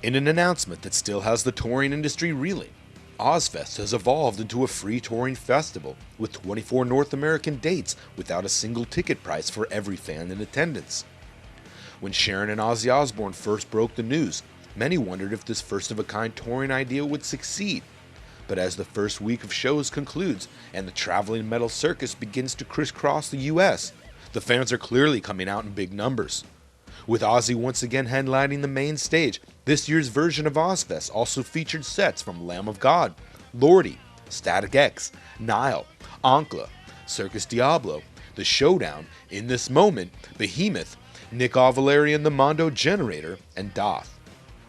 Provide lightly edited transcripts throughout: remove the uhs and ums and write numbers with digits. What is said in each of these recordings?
In an announcement that still has the touring industry reeling, Ozzfest has evolved into a free touring festival with 24 North American dates without a single ticket price for every fan in attendance. When Sharon and Ozzy Osbourne first broke the news, many wondered if this first-of-a-kind touring idea would succeed. But as the first week of shows concludes and the traveling metal circus begins to crisscross the US, the fans are clearly coming out in big numbers. With Ozzy once again headlining the main stage, this year's version of Ozzfest also featured sets from Lamb of God, Lordi, Static X, Nile, Ankla, Circus Diablo, The Showdown, In This Moment, Behemoth, Nick Avalari and the Mondo Generator, and Daath.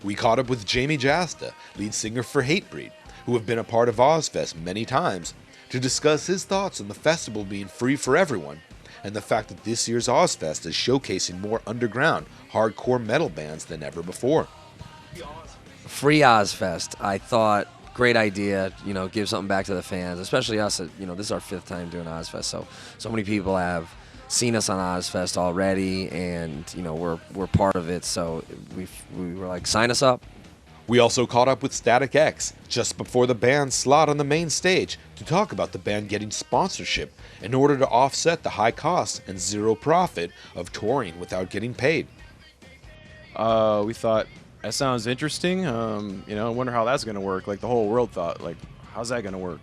We caught up with Jamie Jasta, lead singer for Hatebreed, who have been a part of Ozzfest many times, to discuss his thoughts on the festival being free for everyone, and the fact that this year's Ozzfest is showcasing more underground, hardcore metal bands than ever before. Free Ozzfest, I thought, great idea, give something back to the fans, especially us. This is our 5th time doing Ozzfest, so many people have seen us on Ozzfest already, and we're part of it, so we were like, sign us up. We also caught up with Static X just before the band's slot on the main stage to talk about the band getting sponsorship in order to offset the high cost and zero profit of touring without getting paid. We thought, that sounds interesting. I wonder how that's going to work. Like the whole world thought, like, how's that going to work,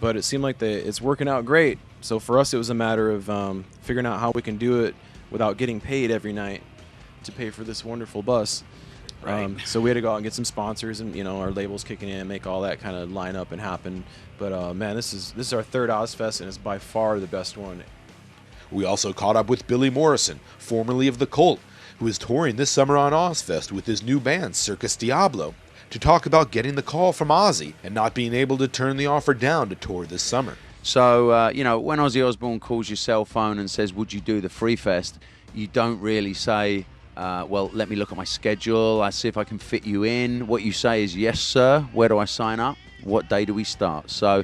But it seemed like it's working out great. So for us, it was a matter of figuring out how we can do it without getting paid every night to pay for this wonderful bus. Right. So we had to go out and get some sponsors, and our labels kicking in, make all that kind of line up and happen. But man, this is our 3rd Ozzfest, and it's by far the best one. We also caught up with Billy Morrison, formerly of The Cult, who is touring this summer on Ozzfest with his new band, Circus Diablo, to talk about getting the call from Ozzy and not being able to turn the offer down to tour this summer. So, when Ozzy Osbourne calls your cell phone and says, would you do the Free Fest, you don't really say, well, let me look at my schedule, I see if I can fit you in. What you say is, yes, sir, where do I sign up? What day do we start? So,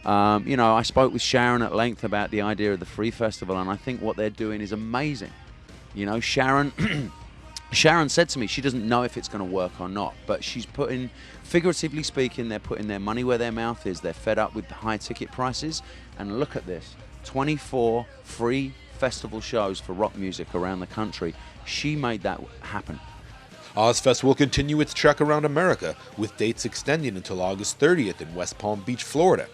I spoke with Sharon at length about the idea of the Free Festival, and I think what they're doing is amazing. Sharon said to me she doesn't know if it's going to work or not, but she's figuratively speaking, they're putting their money where their mouth is. They're fed up with the high ticket prices, and look at this, 24 free festival shows for rock music around the country. She made that happen. Ozzfest will continue its trek around America, with dates extending until August 30th in West Palm Beach, Florida.